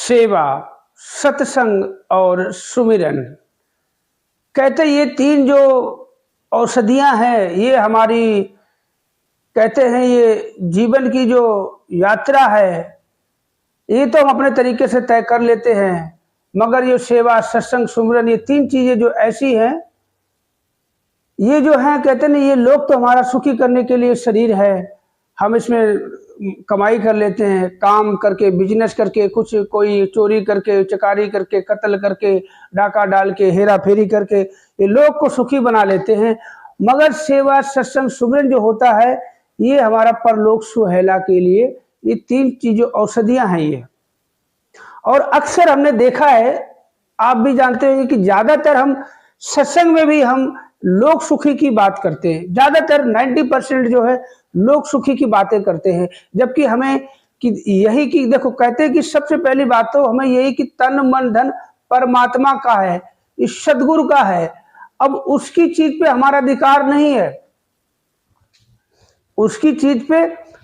सेवा, सत्संग और सुमिरन। कहते ये तीन जो औषधियां हैं, ये हमारी कहते हैं ये जीवन की जो यात्रा है, ये तो हम अपने तरीके से तय कर लेते हैं, मगर ये सेवा, सत्संग, सुमिरन, ये तीन चीजें जो ऐसी हैं, ये जो हैं कहते हैं ये लोग तो हमारा सुखी करने के लिए शरीर है, हम इसमें कमाई कर लेते हैं, काम करके, बिजनेस करके, कुछ कोई चोरी करके, चकारी करके, कत्ल करके, डाका डाल के, हेरा फेरी करके ये लोग को सुखी बना लेते हैं। मगर सेवा, सत्संग, सुमिरन जो होता है, ये हमारा परलोक सुहेला के लिए ये तीन चीजों औषधियां हैं ये। और अक्सर हमने देखा है, आप भी जानते हैं कि ज्यादातर हम सत्संग में भी हम लोग सुखी की बात करते हैं, ज्यादातर 90% जो है लोग सुखी की बातें करते हैं, जबकि हमें कि यही कि देखो कहते हैं कि सबसे पहली बात तो हमें यही कि तन मन धन परमात्मा का है, इस सदगुरु का है। अब उसकी चीज पे हमारा अधिकार नहीं है, उसकी चीज पे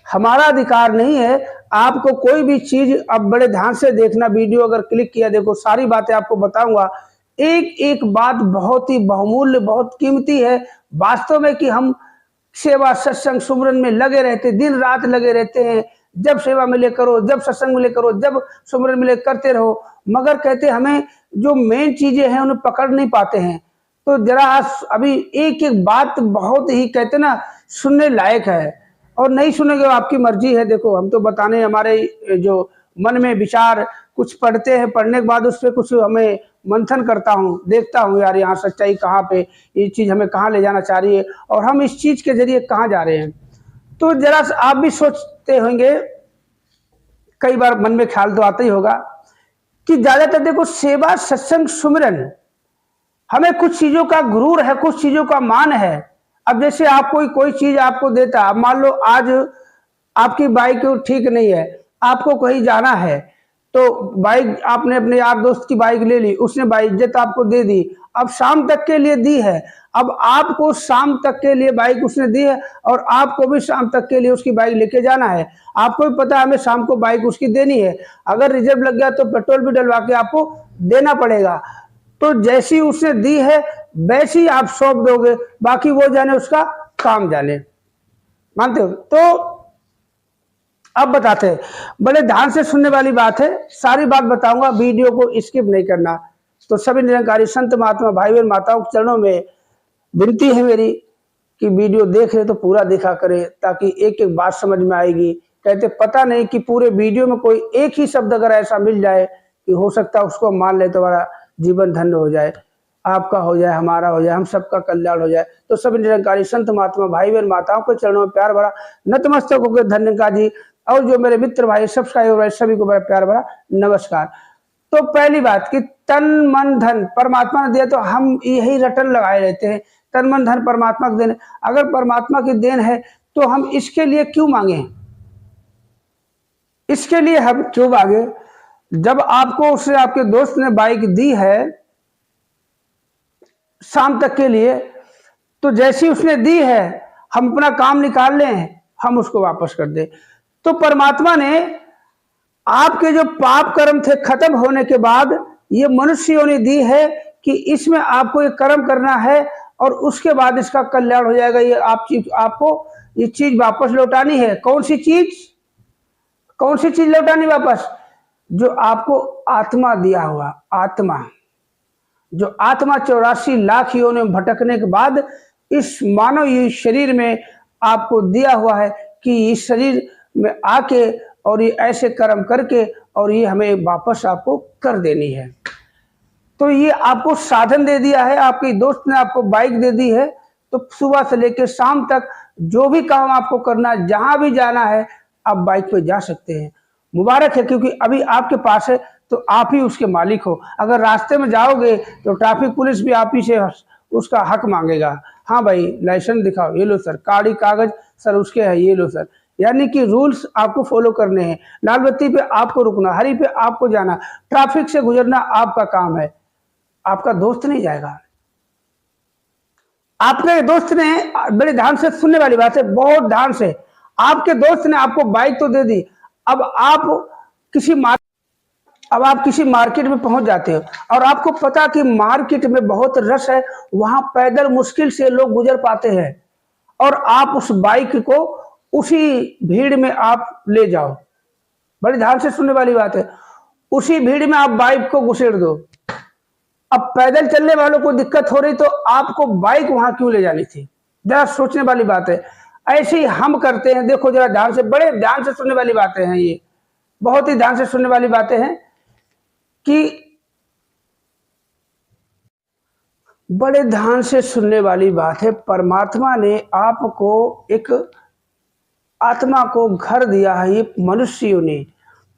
हमारा अधिकार नहीं है। आपको कोई भी चीज, अब बड़े ध्यान से देखना, वीडियो अगर क्लिक किया, देखो सारी बातें आपको बताऊंगा, एक एक बात बहुत ही बहुमूल्य, बहुत कीमती है वास्तव में, कि हम सेवा, सत्संग, सुमिरन में लगे रहते, दिन रात लगे रहते हैं। जब सेवा मिले करो, जब सत्संग मिले करो, जब सुमिरन मिले करते रहो, मगर कहते हमें जो मेन चीजें हैं उन्हें पकड़ नहीं पाते हैं। तो जरा अभी एक एक बात बहुत ही कहते ना सुनने लायक है, और नहीं सुनेंगे आपकी मर्जी है। देखो हम तो बताने, हमारे जो मन में विचार कुछ पढ़ते हैं, पढ़ने के बाद उस पर कुछ हमें मंथन करता हूँ, देखता हूँ यार यहाँ सच्चाई कहाँ पे, ये चीज़ हमें कहाँ ले जाना चाह रही है और हम इस चीज़ के जरिए कहाँ जा रहे हैं। तो जरा आप भी सोचते होंगे, कई बार मन में ख्याल तो आता ही होगा कि ज़्यादातर देखो सेवा, सत्संग, सुमिरन, हमें कुछ चीज़ों का गुरूर है, कुछ चीज़ों का मान है। अब जैसे आप कोई चीज़ आपको देता, अब मान लो आज आपकी बाइक ठीक नहीं है, आपको कहीं जाना है, तो बाइक आपने अपने यार दोस्त की बाइक ले ली, उसने बाइज्जत आपको दे दी, अब शाम तक के लिए दी है, अब आपको शाम तक के लिए बाइक उसने दी है और आपको भी शाम तक के लिए उसकी बाइक लेके जाना है। आपको भी पता है हमें शाम को बाइक उसकी देनी है, अगर रिजर्व लग गया तो पेट्रोल भी डलवा के आपको देना पड़ेगा। तो जैसी उसने दी है वैसी आप सौंप दोगे, बाकी वो जाने उसका काम जाने, मानते हो? तो अब बताते हैं, बड़े ध्यान से सुनने वाली बात है, सारी बात बताऊंगा, वीडियो को स्किप नहीं करना। तो सभी निरंकारी संत महात्मा भाई बहन माताओं के चरणों में विनती है मेरी कि वीडियो देख रहे तो पूरा देखा करें, ताकि एक एक बात समझ में आएगी। कहते पता नहीं कि पूरे वीडियो में कोई एक ही शब्द अगर ऐसा मिल जाए कि हो सकता है उसको मान ले तो हमारा जीवन धन्य हो जाए, आपका हो जाए, हमारा हो जाए, हम सबका कल्याण हो जाए। तो सभी निरंकारी संत महात्मा भाई बहन माताओं के चरणों में प्यार भरा नतमस्तक होकर धन्यवाद जी, और जो मेरे मित्र भाई सब्सक्राइबर भाई सभी को मेरा प्यार भरा नमस्कार। तो पहली बात कि तन मन धन परमात्मा ने दिया, तो हम यही रटन लगाए रहते हैं, तन मन धन परमात्मा की देन। अगर परमात्मा की देन है तो हम इसके लिए क्यों मांगे, इसके लिए हम क्यों मांगे? जब आपको उसने आपके दोस्त ने बाइक दी है शाम तक के लिए, तो जैसी उसने दी है हम अपना काम निकाल लें, हम उसको वापस कर दें। तो परमात्मा ने आपके जो पाप कर्म थे खत्म होने के बाद ये मनुष्य योनि दी है कि इसमें आपको ये कर्म करना है और उसके बाद इसका कल्याण हो जाएगा। ये आपको ये चीज वापस लौटानी है। कौन सी चीज? कौन सी चीज लौटानी वापस? जो आपको आत्मा दिया हुआ, आत्मा, जो आत्मा 84 लाख योनि में भटकने के बाद इस मानव शरीर में आपको दिया हुआ है कि इस शरीर में आके और ये ऐसे कर्म करके और ये हमें वापस आपको कर देनी है। तो ये आपको साधन दे दिया है, आपके दोस्त ने आपको बाइक दे दी है, तो सुबह से लेकर शाम तक जो भी काम आपको करना है, जहां भी जाना है, आप बाइक पे जा सकते हैं। मुबारक है, क्योंकि अभी आपके पास है तो आप ही उसके मालिक हो। अगर रास्ते में जाओगे तो ट्रैफिक पुलिस भी आप ही से उसका हक मांगेगा, हाँ भाई लाइसेंस दिखाओ, ये लो सर, गाड़ी कागज सर उसके है, ये लो सर। यानी कि रूल्स आपको फॉलो करने हैं। लाल बत्ती पे आपको रुकना, हरी पे आपको जाना, ट्रैफिक से गुजरना आपका काम है, आपका दोस्त नहीं जाएगा। आपके दोस्त ने, बड़े ध्यान से सुनने वाली बात है, बहुत ध्यान से, आपके दोस्त ने आपको बाइक तो दे दी, अब आप किसी अब आप किसी मार्केट में पहुंच जाते हो और आपको पता कि मार्केट में बहुत रश है, वहां पैदल मुश्किल से लोग गुजर पाते हैं, और आप उस बाइक को उसी भीड़ में आप ले जाओ। बड़ी ध्यान से सुनने वाली बात है, उसी भीड़ में आप बाइक को घुसेड़ दो। अब पैदल चलने वालों को दिक्कत हो रही तो आपको बाइक वहां क्यों ले जानी थी? जरा सोचने वाली बात है। ऐसे ही हम करते हैं। देखो जरा ध्यान से, बड़े ध्यान से सुनने वाली बातें हैं, ये बहुत ही ध्यान से सुनने वाली बातें हैं कि बड़े ध्यान से सुनने वाली बात है। परमात्मा ने आपको एक आत्मा को घर दिया है, ये मनुष्यों ने,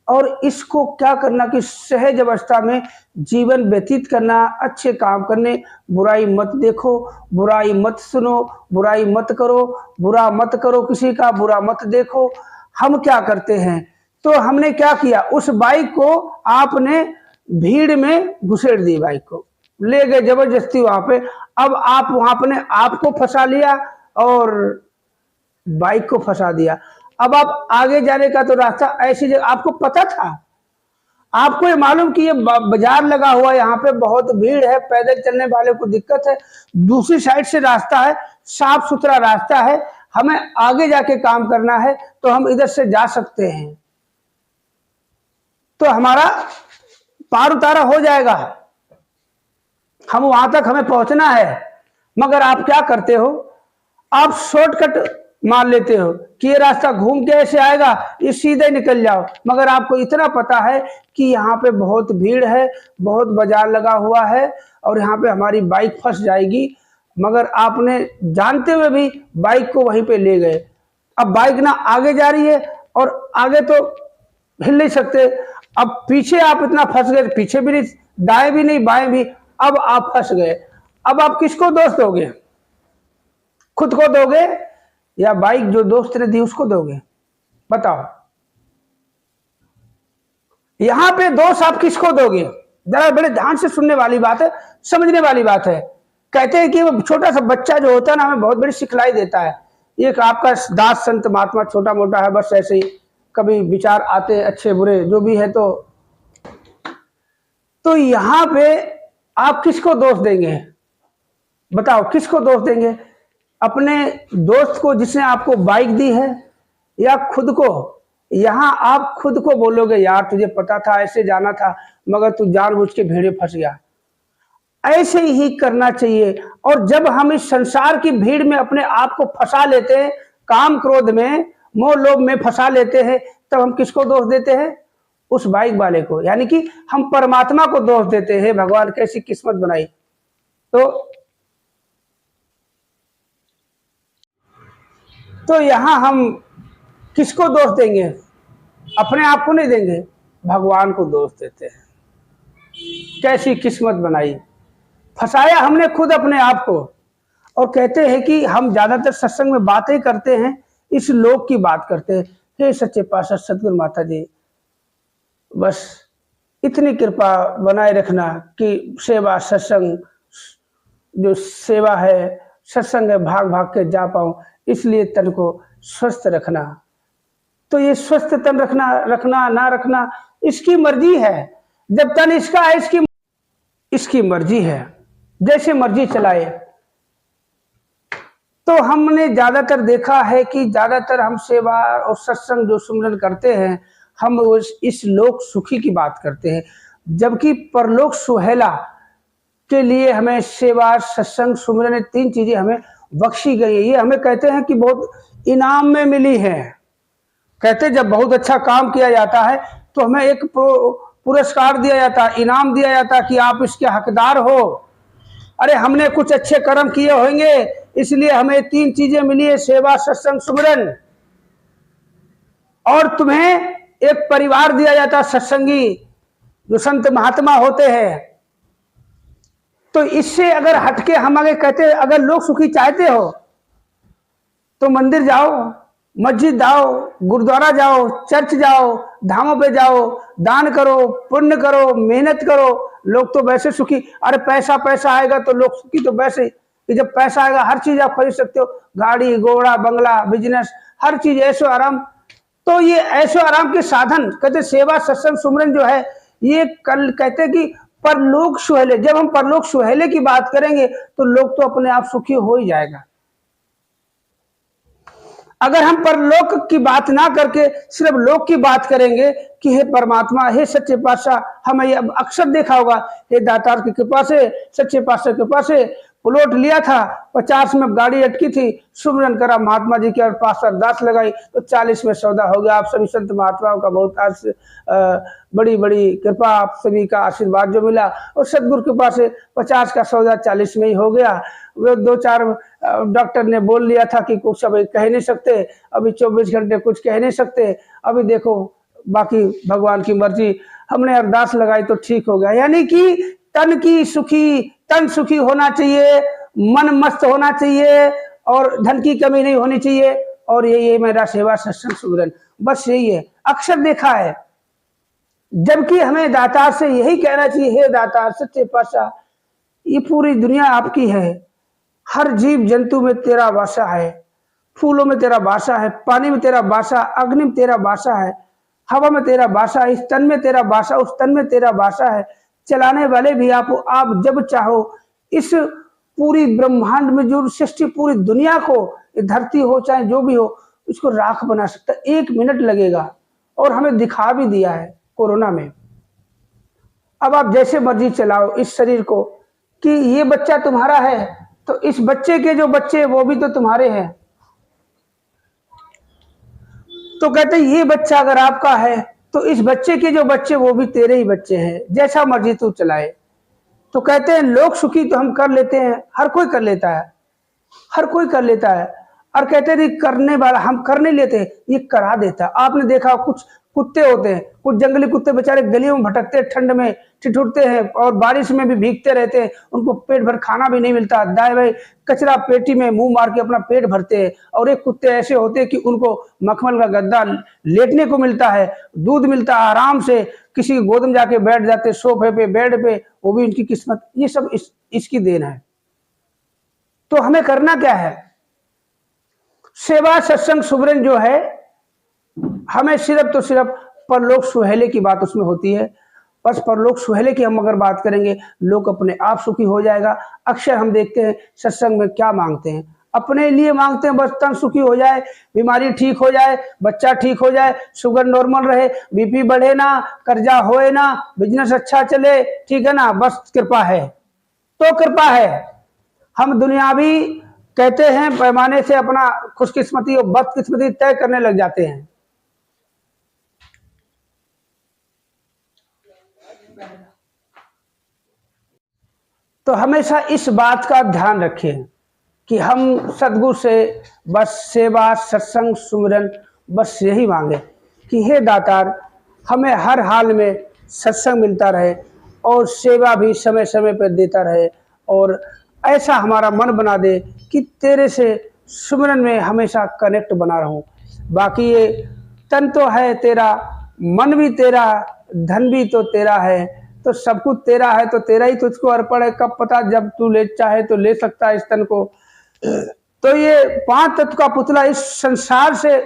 और इसको क्या करना कि सहज अवस्था में जीवन व्यतीत करना, अच्छे काम करने, बुराई मत देखो, बुराई मत सुनो, बुराई मत करो, बुरा मत करो, किसी का बुरा मत देखो। हम क्या करते हैं, तो हमने क्या किया, उस बाइक को आपने भीड़ में घुसेड़ दी, बाइक को ले गए जबरदस्ती वहां पे। अब आप वहां अपने आपको फंसा लिया और बाइक को फंसा दिया। अब आप आगे जाने का तो रास्ता ऐसी जगह आपको पता था, आपको ये मालूम कि ये बाजार लगा हुआ है, यहाँ पे बहुत भीड़ है, पैदल चलने वाले को दिक्कत है, दूसरी साइड से रास्ता है, साफ सुथरा रास्ता है, हमें आगे जाके काम करना है तो हम इधर से जा सकते हैं, तो हमारा पार उतारा हो जाएगा, हम वहां तक हमें पहुंचना है। मगर आप क्या करते हो, आप शॉर्टकट मान लेते हो कि ये रास्ता घूम के ऐसे आएगा, ये सीधे निकल जाओ। मगर आपको इतना पता है कि यहाँ पे बहुत भीड़ है, बहुत बाजार लगा हुआ है और यहाँ पे हमारी बाइक फंस जाएगी, मगर आपने जानते हुए भी बाइक को वहीं पे ले गए। अब बाइक ना आगे जा रही है और आगे तो हिल नहीं सकते, अब पीछे आप इतना फंस गए, पीछे भी नहीं, दाएं भी नहीं, बाएं भी, अब आप फंस गए। अब आप किसको दोष दोगे, खुद को दोगे या बाइक जो दोस्त ने दी उसको दोगे? बताओ, यहां पे दोष आप किसको दोगे? जरा बड़े ध्यान से सुनने वाली बात है, समझने वाली बात है। कहते हैं कि वो छोटा सा बच्चा जो होता है ना, हमें बहुत बड़ी सिखलाई देता है। एक आपका दास संत महात्मा छोटा मोटा है, बस ऐसे ही कभी विचार आते अच्छे बुरे जो भी है, तो यहां पे आप किसको दोष देंगे? बताओ किसको दोष देंगे? अपने दोस्त को जिसने आपको बाइक दी है, या खुद को? यहां आप खुद को बोलोगे, यार तुझे पता था ऐसे जाना था, मगर तू जानबूझ के भीड़ में फंस गया। ऐसे ही करना चाहिए। और जब हम इस संसार की भीड़ में अपने आप को फंसा लेते हैं, काम क्रोध में, मोह लोभ में फंसा लेते हैं, तब हम किसको दोष देते हैं? उस बाइक वाले को, यानी कि हम परमात्मा को दोष देते हैं, भगवान कैसी किस्मत बनाई। तो यहां हम किसको दोष देंगे? अपने आप को नहीं देंगे, भगवान को दोष देते हैं। कैसी किस्मत बनाई, फंसाया हमने खुद अपने आप को। और कहते हैं कि हम ज्यादातर सत्संग में बातें करते हैं, इस लोक की बात करते हैं। हे सच्चे पातशाह सतगुरु माता जी, बस इतनी कृपा बनाए रखना कि सेवा सत्संग जो सेवा है, सत्संग है, भाग भाग के जा पाऊं, इसलिए तन को स्वस्थ रखना। तो ये स्वस्थ तन रखना ना रखना इसकी मर्जी है। जब तन इसका है, इसकी मर्जी है, जैसे मर्जी चलाए। तो हमने ज्यादातर देखा है कि ज्यादातर हम सेवा और सत्संग जो सुमरन करते हैं, हम इस लोक सुखी की बात करते हैं, जबकि परलोक सुहेला के लिए हमें सेवा सत्संग सुमरन, तीन चीजें हमें बख्शी गई है। ये हमें कहते हैं कि बहुत इनाम में मिली है। कहते जब बहुत अच्छा काम किया जाता है तो हमें एक पुरस्कार दिया जाता है, इनाम दिया जाता है कि आप इसके हकदार हो। अरे हमने कुछ अच्छे कर्म किए होंगे, इसलिए हमें तीन चीजें मिली है, सेवा सत्संग सुमरन। और तुम्हें एक परिवार दिया जाता है सत्संगी, जो संत महात्मा होते हैं। तो इससे अगर हटके हम आगे कहते हैं, अगर लोग सुखी चाहते हो तो मंदिर जाओ, मस्जिद जाओ, गुरुद्वारा जाओ, चर्च जाओ, धामों पे जाओ, दान करो, पुण्य करो, मेहनत करो, लोग तो वैसे सुखी। अरे पैसा पैसा आएगा तो लोग सुखी तो वैसे कि जब पैसा आएगा हर चीज आप खरीद सकते हो, गाड़ी घोड़ा बंगला बिजनेस हर चीज, ऐशो आराम। तो ये ऐशो आराम के साधन कहते सेवा सत्संग सुमरन जो है, ये कल कहते हैं कि परलोक सुहेले, जब हम परलोक सुहेले की बात करेंगे तो लोग तो अपने आप सुखी हो ही जाएगा। अगर हम परलोक की बात ना करके सिर्फ लोक की बात करेंगे कि हे परमात्मा, हे सच्चे पातशाह, हमें ये अक्सर देखा होगा, हे दातार की कृपा से, सच्चे पातशाह की कृपा से प्लॉट लिया था, 50 में गाड़ी अटकी थी, सुमरन करा महात्मा जी के और पास अरदास लगाई तो 40 में सौदा हो गया। आप सभी संत महात्माओं का बहुत आज बड़ी बड़ी कृपा, आप सभी का आशीर्वाद जो मिला और सदगुरु कृपा से 50 का सौदा 40 में ही हो गया। वो 2-4 डॉक्टर ने बोल लिया था कि कुछ अभी कह नहीं सकते, अभी 24 घंटे कुछ कह नहीं सकते, अभी देखो बाकी भगवान की मर्जी। हमने अरदास लगाई तो ठीक हो गया। यानी कि तन सुखी होना चाहिए, मन मस्त होना चाहिए और धन की कमी नहीं होनी चाहिए। और ये मेरा सेवा सत्संग सुमिरन, बस यही है। अक्सर देखा है, जबकि हमें दातार से यही कहना चाहिए, हे दातार सच्चे पातशाह, ये पूरी दुनिया आपकी है, हर जीव जंतु में तेरा वासा है, फूलों में तेरा वासा है, पानी में तेरा वासा, अग्नि में तेरा वासा है, हवा में तेरा वासा, इस तन में तेरा वासा, उस तन में तेरा वासा है। चलाने वाले भी आप जब चाहो इस पूरी ब्रह्मांड में जो सृष्टि, पूरी दुनिया को, धरती हो चाहे जो भी हो, इसको राख बना सकता है। 1 मिनट लगेगा और हमें दिखा भी दिया है कोरोना में। अब आप जैसे मर्जी चलाओ इस शरीर को कि ये बच्चा तुम्हारा है तो इस बच्चे के जो बच्चे वो भी तो तुम्हारे हैं। तो कहते ये बच्चा अगर आपका है तो इस बच्चे के जो बच्चे वो भी तेरे ही बच्चे हैं, जैसा मर्जी तू चलाए। तो कहते हैं लोग सुखी तो हम कर लेते हैं, हर कोई कर लेता है, हर कोई कर लेता है। और कहते हैं करने वाला हम कर नहीं लेते, ये करा देता है। आपने देखा कुछ कुत्ते होते हैं, कुछ जंगली कुत्ते बेचारे गलियों में भटकते, ठंड में ठिठुरते हैं और बारिश में भी भीगते रहते हैं, उनको पेट भर खाना भी नहीं मिलता, दाएं बाएं कचरा पेटी में मुंह मार के अपना पेट भरते हैं। और एक कुत्ते ऐसे होते हैं कि उनको मखमल का गद्दा लेटने को मिलता है, दूध मिलता है, आराम से किसी की गोद में जाके बैठ जाते, सोफे पे, बेड पे, वो भी उनकी किस्मत। ये सब इसकी देन है। तो हमें करना क्या है? सेवा सत्संग सुमिरन जो है, हमें सिर्फ तो सिर्फ परलोक सुहेले की बात उसमें होती है। बस परलोक सुहेले की हम अगर बात करेंगे, लोग अपने आप सुखी हो जाएगा। अक्सर हम देखते हैं सत्संग में क्या मांगते हैं, अपने लिए मांगते हैं, बस तन सुखी हो जाए, बीमारी ठीक हो जाए, बच्चा ठीक हो जाए, शुगर नॉर्मल रहे, बीपी बढ़े ना, कर्जा होए ना, बिजनेस अच्छा चले, ठीक है ना, बस कृपा है। तो कृपा है। हम दुनियावी कहते हैं पैमाने से अपना खुशकिस्मती और बदकिस्मती तय करने लग जाते हैं। तो हमेशा इस बात का ध्यान रखें कि हम सद्गुरु से बस सेवा सत्संग सुमिरन बस यही मांगे कि हे दातार, हमें हर हाल में सत्संग मिलता रहे और सेवा भी समय समय पर देता रहे, और ऐसा हमारा मन बना दे कि तेरे से सुमिरन में हमेशा कनेक्ट बना रहूं। बाकी ये तन तो है तेरा, मन भी तेरा, धन भी तो तेरा है, तो सब कुछ तेरा है, तो तेरा ही तुझको अर्पण है। कब पता, जब तू ले चाहे तो ले सकता है इस तन को। तो ये 5 तत्व का पुतला इस संसार से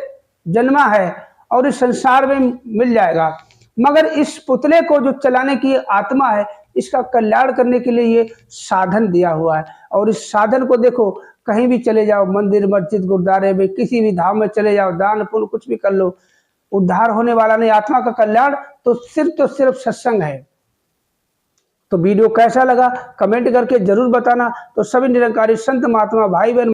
जन्मा है और इस संसार में मिल जाएगा, मगर इस पुतले को जो चलाने की आत्मा है, इसका कल्याण करने के लिए ये साधन दिया हुआ है। और इस साधन को देखो, कहीं भी चले जाओ, मंदिर मस्जिद गुरुद्वारे में, किसी भी धाम में चले जाओ, दान पुण्य कुछ भी कर लो, उद्धार होने वाला नहीं, आत्मा का कल्याण तो सिर्फ सत्संग है। तो वीडियो कैसा लगा कमेंट करके जरूर बताना। तो सभी निरंकारी संत महात्मा भाई बहन